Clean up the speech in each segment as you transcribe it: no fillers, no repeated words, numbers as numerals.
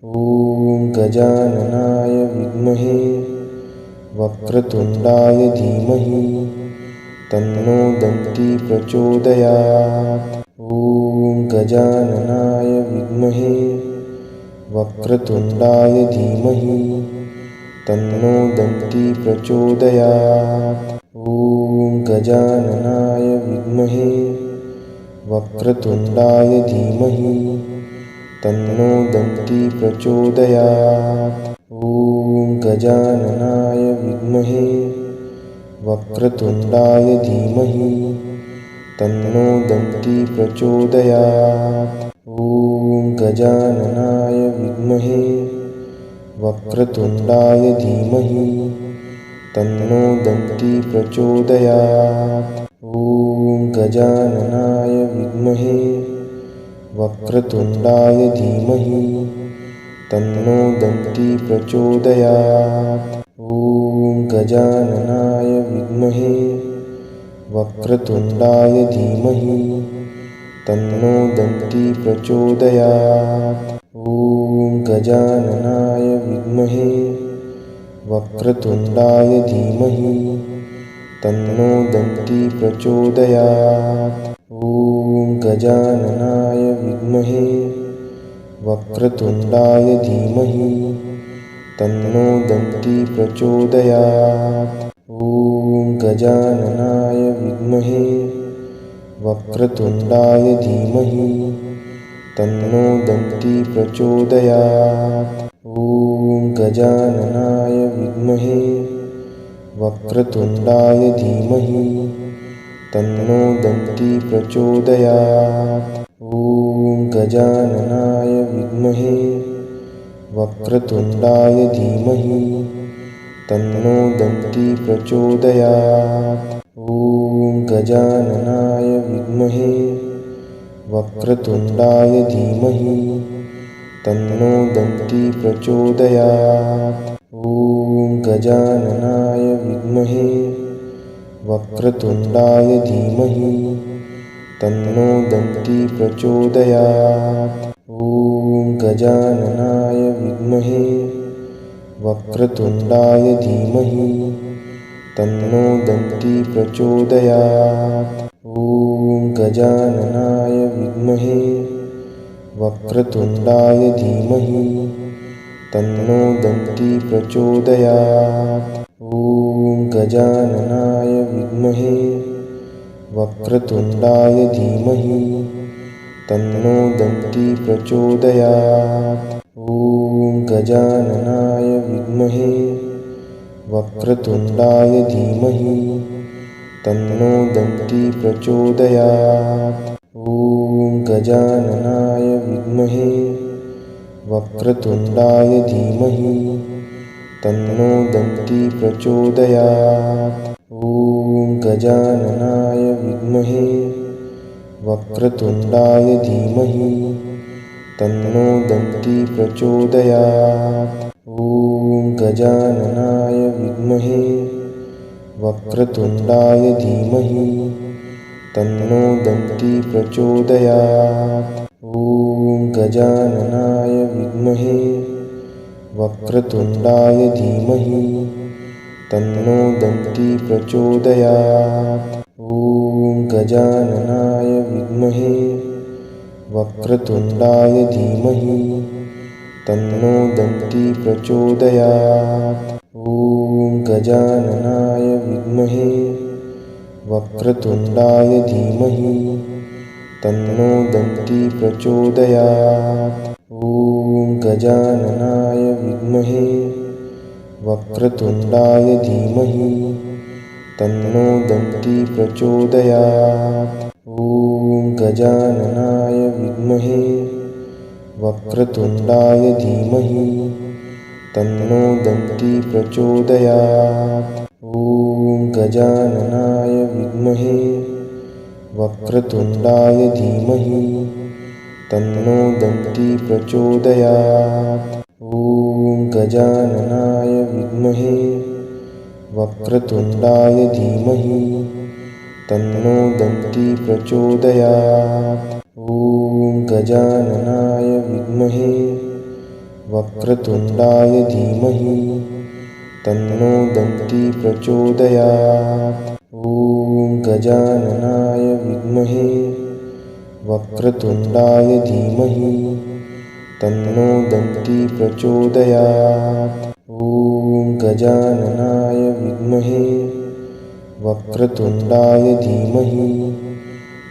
ॐ गजाननाय विद्महे वक्रतुण्डाय धीमहि तन्नो दन्ती प्रचोदयात्। ॐ गजाननाय विद्महे वक्रतुण्डाय धीमहि तन्नो दन्ती प्रचोदयात्। ॐ गजाननाय विद्महे वक्रतुण्डाय धीमहि तन्नो दन्ती प्रचोदयात्। ॐ गजाननाय विद्महे वक्रतुण्डाय धीमहि तन्नो दन्ती प्रचोदयात्। ॐ गजाननाय विद्महे वक्रतुण्डाय धीमहि तन्नो दन्ती प्रचोदयात्। ॐ गजाननाय विद्महे वक्रतुण्डाय धीमहि तन्नो दन्ती प्रचोदयात्। ॐ गजाननाय विद्महे वक्रतुण्डाय धीमहि तन्नो दन्ती प्रचोदयात्। ॐ गजाननाय विद्महे वक्रतुण्डाय धीमहि तन्नो दन्ती प्रचोदयात्। ॐ गजाननाय विद्महे वक्रतुण्डाय धीमहि तन्नो दन्ती प्रचोदयात्। ॐ गजाननाय विद्महे वक्रतुण्डाय धीमहि तन्नो दन्ती प्रचोदयात्। ॐ गजाननाय विद्महे वक्रतुण्डाय धीमहि तन्नो दन्ती प्रचोदयात्। ॐ गजाननाय विद्महे वक्रतुण्डाय धीमहि तन्नो दन्ती प्रचोदयात्। ॐ गजाननाय विद्महे वक्रतुण्डाय धीमहि तन्नो दन्ती प्रचोदयात्। ॐ गजाननाय विद्महे वक्रतुण्डाय धीमहि तन्नो दन्ती प्रचोदयात्। ॐ गजाननाय विद्महे वक्रतुण्डाय धीमहि तन्नो दन्ती प्रचोदयात्। ॐ गजाननाय विद्महे वक्रतुण्डाय धीमहि तन्नो दन्ती प्रचोदयात्। ॐ गजाननाय विद्महे वक्रतुण्डाय धीमहि तन्नो दन्ती प्रचोदयात्। ॐ गजाननाय विद्महे वक्रतुण्डाय धीमहि तन्नो दन्ती प्रचोदयात्। ॐ गजाननाय विद्महे वक्रतुण्डाय धीमहि तन्नो दन्ती प्रचोदयात्। ॐ गजाननाय विद्महे वक्रतुण्डाय धीमहि तन्नो दन्ती प्रचोदयात्। ॐ गजाननाय विद्महे वक्रतुण्डाय धीमहि तन्नो दन्ती प्रचोदयात्। ॐ गजाननाय विद्महे वक्रतुण्डाय धीमहि तन्नो दन्ती प्रचोदयात्। ॐ गजाननाय विद्महे वक्रतुण्डाय धीमहि तन्नो दन्ती प्रचोदयात्। ॐ गजाननाय विद्महे वक्रतुण्डाय धीमहि तन्नो दन्ती प्रचोदयात्। ॐ गजाननाय विद्महे वक्रतुण्डाय धीमहि तन्नो दन्ती प्रचोदयात्। ॐ गजाननाय विद्महे वक्रतुण्डाय धीमहि तन्नो दन्ती प्रचोदयात्। ॐ गजाननाय विद्महे वक्रतुण्डाय धीमहि तन्नो दन्ती प्रचोदयात्। ॐ गजाननाय विद्महे वक्रतुण्डाय धीमहि तन्नो दन्ती प्रचोदयात्। ॐ गजाननाय विद्महे वक्रतुण्डाय धीमहि तन्नो दन्ती प्रचोदयात्। ॐ गजाननाय विद्महे वक्रतुण्डाय धीमहि तन्नो दन्ती प्रचोदयात्। ॐ गजाननाय विद्महे वक्रतुण्डाय धीमहि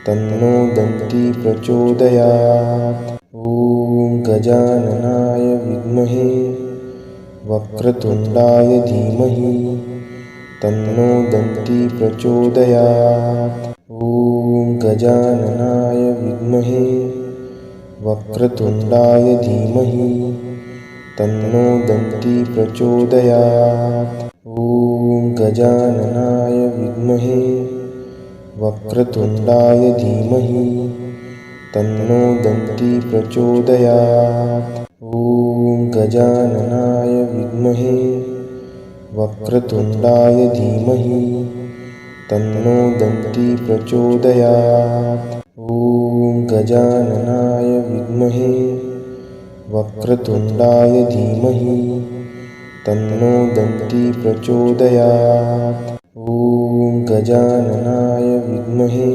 तन्नो दन्ती प्रचोदयात्। ॐ गजाननाय विद्महे वक्रतुण्डाय धीमहि तन्नो दन्ती प्रचोदयात्। ॐ गजाननाय विद्महे वक्रतुण्डाय धीमहि तन्नो दन्ती प्रचोदयात्। ॐ गजाननाय विद्महे वक्रतुण्डाय धीमहि तन्नो दन्ती प्रचोदयात्। ॐ गजाननाय विद्महे वक्रतुण्डाय धीमहि तन्नो दन्ती प्रचोदयात्। ॐ गजाननाय विद्महे वक्रतुण्डाय धीमहि तन्नो दन्ती प्रचोदयात्। ॐ गजाननाय विद्महे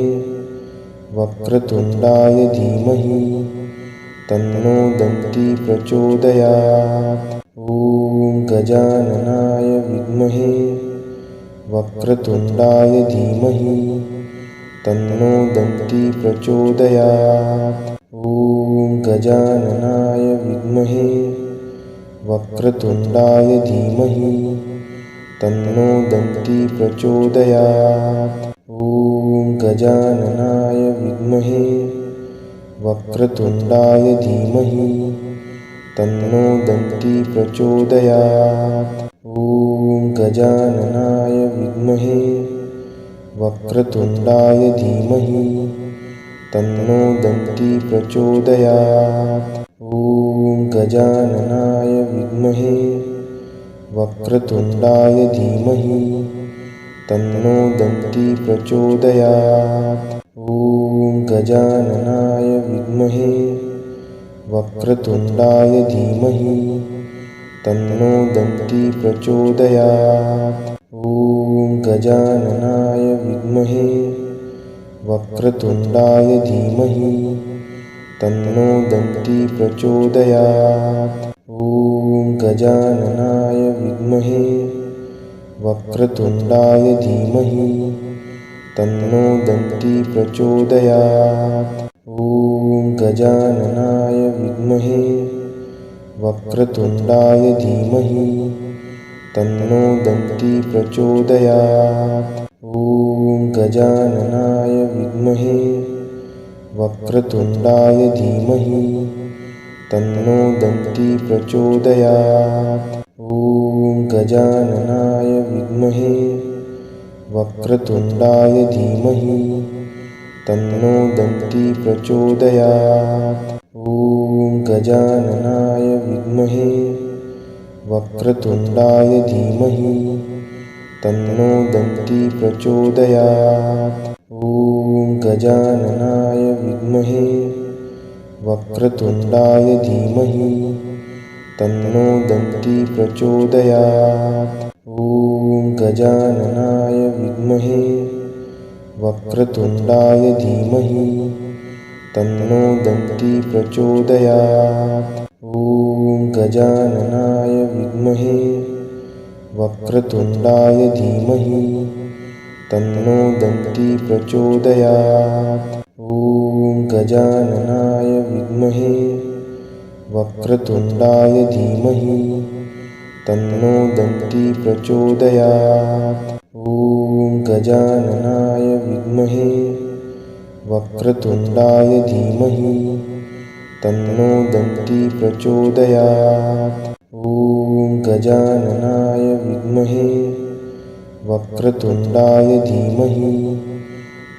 वक्रतुण्डाय धीमहि तन्नो दन्ती प्रचोदयात्। ॐ गजाननाय विद्महे वक्रतुण्डाय धीमहि तन्नो दन्ती प्रचोदयात्। ॐ गजाननाय विद्महे वक्रतुण्डाय धीमहि तन्नो दन्ती प्रचोदयात्। ॐ गजाननाय विद्महे वक्रतुण्डाय धीमहि तन्नो दन्ती प्रचोदयात्। ॐ गजाननाय विद्महे वक्रतुण्डाय धीमहि तन्नो दन्ती प्रचोदयात्। ॐ गजाननाय विद्महे वक्रतुण्डाय धीमहि तन्नो दन्ती प्रचोदयात्। ॐ गजाननाय विद्महे वक्रतुण्डाय धीमहि तन्नो दन्ती प्रचोदयात्। ॐ गजाननाय विद्महे वक्रतुण्डाय धीमहि तन्नो दन्ती प्रचोदयात्। ॐ गजाननाय विद्महे वक्रतुण्डाय धीमहि तन्नो दन्ती प्रचोदयात्। ॐ गजाननाय विद्महे वक्रतुण्डाय धीमहि तन्नो दन्ती प्रचोदयात्। ॐ गजाननाय विद्महे वक्रतुण्डाय धीमहि तन्नो दन्ती प्रचोदयात्। ॐ गजाननाय विद्महे वक्रतुण्डाय धीमहि तन्नो दन्ती प्रचोदयात्। ॐ गजाननाय विद्महे वक्रतुण्डाय धीमहि तन्नो दन्ती प्रचोदयात्। ॐ गजाननाय विद्महे वक्रतुण्डाय धीमहि तन्नो दन्ती प्रचोदयात्। ॐ गजाननाय विद्महे वक्रतुण्डाय धीमहि तन्नो दन्ती प्रचोदयात्। ॐ गजाननाय विद्महे वक्रतुण्डाय धीमहि तन्नो दन्ती प्रचोदयात्। ॐ गजाननाय विद्महे वक्रतुण्डाय धीमहि तन्नो दन्ती प्रचोदयात्। ॐ गजाननाय विद्महे वक्रतुण्डाय धीमहि तन्नो दन्ती प्रचोदयात्। ॐ गजाननाय विद्महे वक्रतुण्डाय धीमहि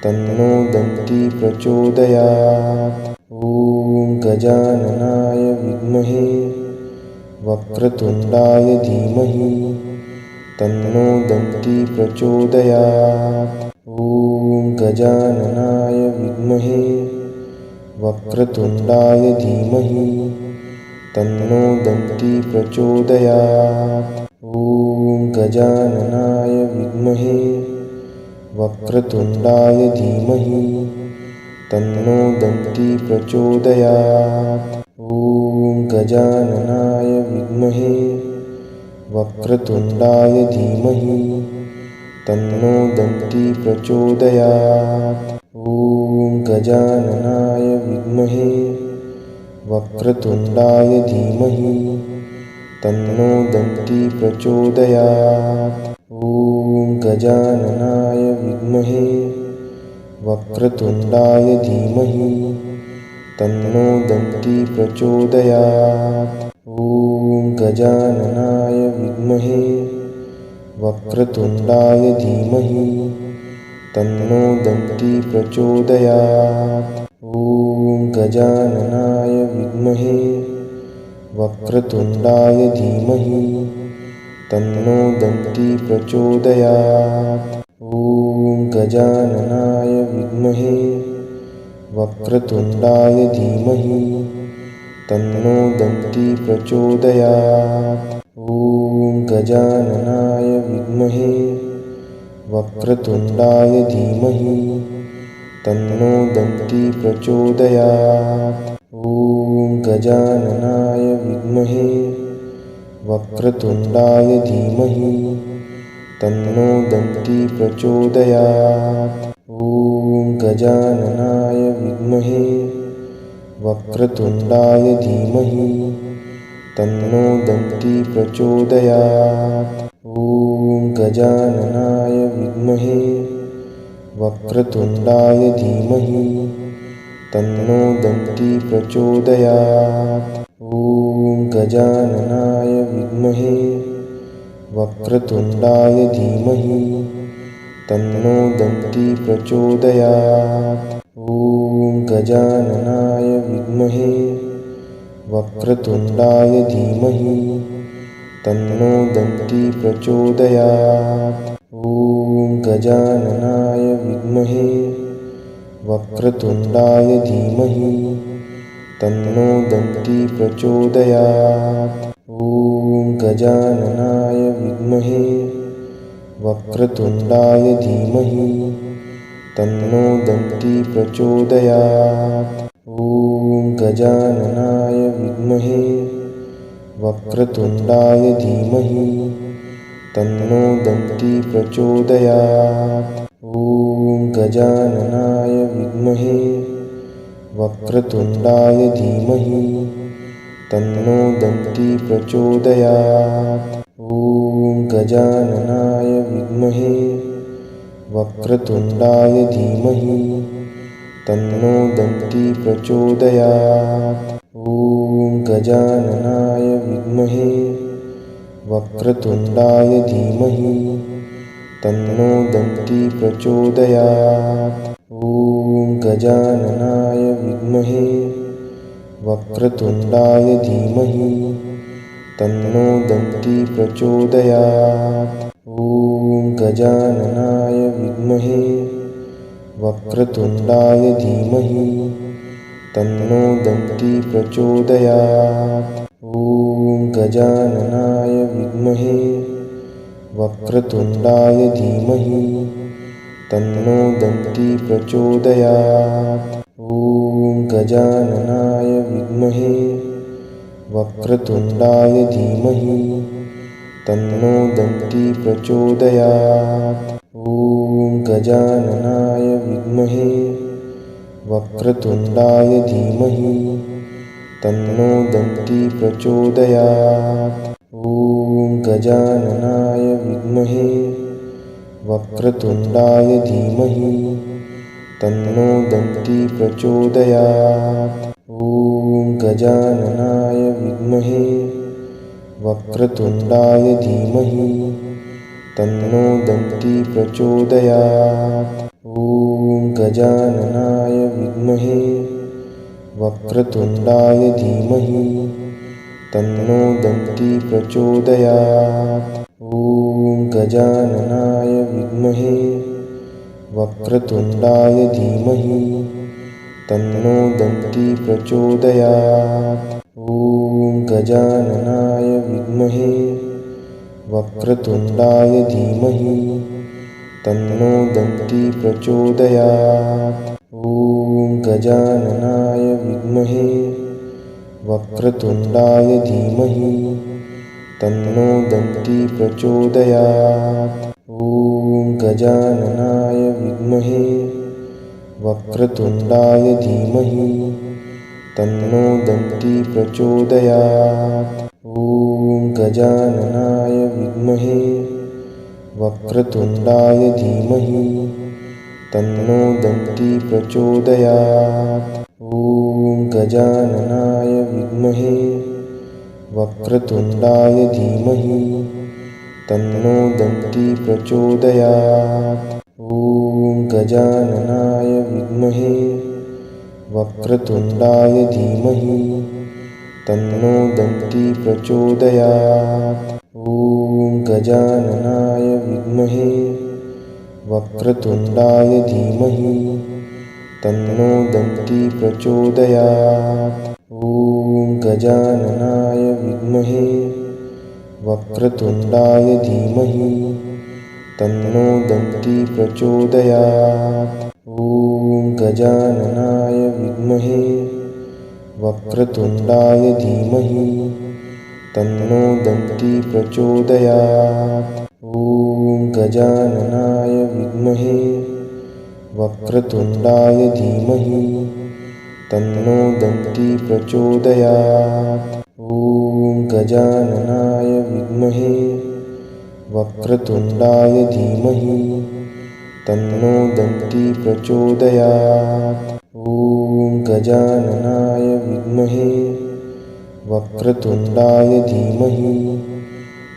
तन्नो दन्ती प्रचोदयात्। ॐ गजाननाय विद्महे वक्रतुण्डाय धीमहि तन्नो दन्ती प्रचोदयात्। ॐ गजाननाय विद्महे वक्रतुण्डाय धीमहि तन्नो दन्ती प्रचोदयात्। ॐ गजाननाय विद्महे वक्रतुण्डाय धीमहि तन्नो दन्ती प्रचोदयात्। ॐ गजाननाय विद्महे वक्रतुण्डाय धीमहि तन्नो दन्ती प्रचोदयात्। ॐ गजाननाय विद्महे वक्रतुण्डाय धीमहि तन्नो दन्ती प्रचोदयात्। ॐ गजाननाय विद्महे वक्रतुण्डाय धीमहि तन्नो दन्ती प्रचोदयात्। ॐ गजाननाय विद्महे वक्रतुण्डाय धीमहि तन्नो दन्ती प्रचोदयात्। ॐ गजाननाय विद्महे वक्रतुण्डाय धीमहि तन्नो दन्ती प्रचोदयात्। ॐ गजाननाय विद्महे वक्रतुण्डाय धीमहि तन्नो दन्ती प्रचोदयात्। ॐ गजाननाय विद्महे वक्रतुण्डाय धीमहि तन्नो दन्ती प्रचोदयात्। ॐ गजाननाय विद्महे वक्रतुण्डाय धीमहि तन्नो दन्ती प्रचोदयात्। ॐ गजाननाय विद्महे वक्रतुण्डाय धीमहि तन्नो दन्ती प्रचोदयात्। ॐ गजाननाय विद्महे वक्रतुण्डाय धीमहि तन्नो दन्ती प्रचोदयात्। ॐ गजाननाय विद्महे वक्रतुण्डाय धीमहि तन्नो दन्ती प्रचोदयात्। ॐ गजाननाय विद्महे वक्रतुण्डाय धीमहि तन्नो दन्ती प्रचोदयात्। ॐ गजाननाय विद्महे वक्रतुण्डाय धीमहि तन्नो दन्ती प्रचोदयात्। ॐ गजाननाय विद्महे वक्रतुण्डाय धीमहि तन्नो दन्ती प्रचोदयात्। ॐ गजाननाय विद्महे वक्रतुण्डाय धीमहि तन्नो दन्ती प्रचोदयात्। ॐ गजाननाय विद्महे वक्रतुण्डाय धीमहि तन्नो दन्ती प्रचोदयात्। ॐ गजाननाय विद्महे वक्रतुण्डाय धीमहि तन्नो दन्ती प्रचोदयात्। ॐ गजाननाय विद्महे वक्रतुण्डाय धीमहि तन्नो दन्ती प्रचोदयात्। ॐ गजाननाय विद्महे वक्रतुण्डाय धीमहि तन्नो दन्ती प्रचोदयात्। ॐ गजाननाय विद्महे वक्रतुण्डाय धीमहि तन्नो दन्ती प्रचोदयात्। ॐ गजाननाय विद्महे वक्रतुण्डाय धीमहि तन्नो दन्ती प्रचोदयात्। ॐ गजाननाय विद्महे वक्रतुण्डाय धीमहि तन्नो दन्ती प्रचोदयात्। ॐ गजाननाय विद्महे वक्रतुण्डाय धीमहि तन्नो दन्ती प्रचोदयात्। ॐ गजाननाय विद्महे वक्रतुण्डाय धीमहि तन्नो दन्ती प्रचोदयात्। ॐ गजाननाय विद्महे वक्रतुण्डाय धीमहि तन्नो दन्ती प्रचोदयात्। ॐ गजाननाय विद्महे वक्रतुण्डाय धीमहि तन्नो दन्ती प्रचोदयात्। ॐ गजाननाय विद्महे वक्रतुण्डाय धीमहि तन्नो दन्ती प्रचोदयात्। ॐ गजाननाय विद्महे वक्रतुण्डाय धीमहि तन्नो दन्ती प्रचोदयात्। ॐ गजाननाय विद्महे वक्रतुण्डाय धीमहि तन्नो दन्ती प्रचोदयात्। ॐ गजाननाय विद्महे वक्रतुण्डाय धीमहि तन्नो दन्ती प्रचोदयात्। ॐ गजाननाय विद्महे वक्रतुण्डाय धीमहि तन्नो दन्ती प्रचोदयात्। ॐ गजाननाय विद्महे वक्रतुण्डाय धीमहि तन्नो दन्ती प्रचोदयात्। ॐ गजाननाय विद्महे वक्रतुण्डाय धीमहि तन्नो दन्ती प्रचोदयात्। ॐ गजाननाय विद्महे वक्रतुण्डाय धीमहि तन्नो दन्ती प्रचोदयात्। ॐ गजाननाय विद्महे वक्रतुण्डाय धीमहि तन्नो दन्ती प्रचोदयात्। ॐ गजाननाय विद्महे वक्रतुण्डाय धीमहि तन्नो दन्ती प्रचोदयात्। ॐ गजाननाय विद्महे वक्रतुण्डाय धीमहि तन्नो दन्ती प्रचोदयात्। ॐ गजाननाय विद्महे वक्रतुण्डाय धीमहि तन्नो दन्ती प्रचोदयात्। ॐ गजाननाय विद्महे वक्रतुण्डाय धीमहि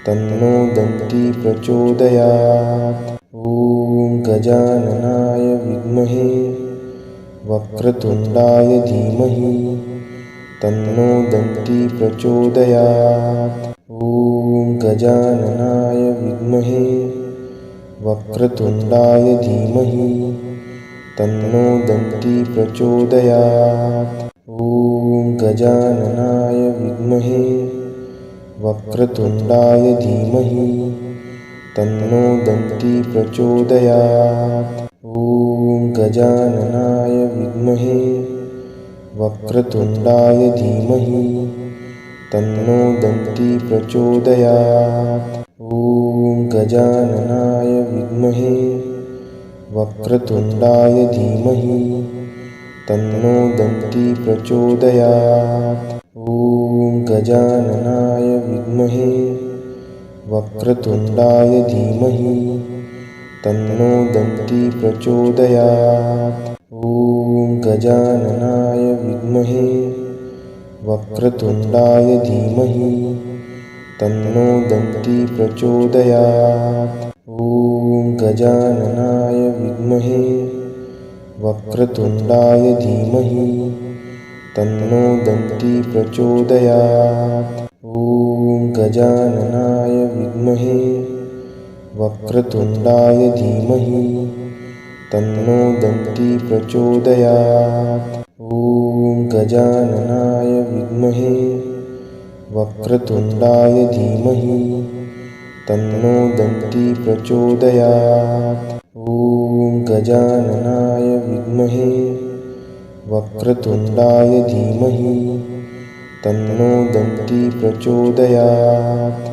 तन्नो दन्ती प्रचोदयात्। ॐ गजाननाय विद्महे वक्रतुण्डाय धीमहि तन्नो दन्ती प्रचोदयात्। ॐ गजाननाय विद्महे वक्रतुण्डाय धीमहि तन्नो दन्ती प्रचोदयात्। ॐ गजाननाय विद्महे वक्रतुण्डाय धीमहि तन्नो दन्ती प्रचोदयात्। ॐ गजाननाय विद्महे वक्रतुण्डाय धीमहि तन्नो दन्ती प्रचोदयात्। ॐ गजाननाय विद्महे वक्रतुण्डाय धीमहि तन्नो दन्ती प्रचोदयात्। ॐ गजाननाय विद्महे वक्रतुण्डाय धीमहि तन्नो दन्ती प्रचोदयात्। ॐ गजाननाय विद्महे वक्रतुण्डाय धीमहि तन्नो दन्ती प्रचोदयात्। ॐ गजाननाय विद्महे वक्रतुण्डाय धीमहि तन्नो दन्ती प्रचोदयात्। ॐ गजाननाय विद्महे वक्रतुण्डाय धीमहि तन्नो दन्ती प्रचोदयात्। ॐ गजाननाय विद्महे वक्रतुण्डाय धीमहि तन्नो दन्ती प्रचोदयात्। ॐ गजाननाय विद्महे वक्रतुण्डाय धीमहि तन्नो दन्ती प्रचोदयात्।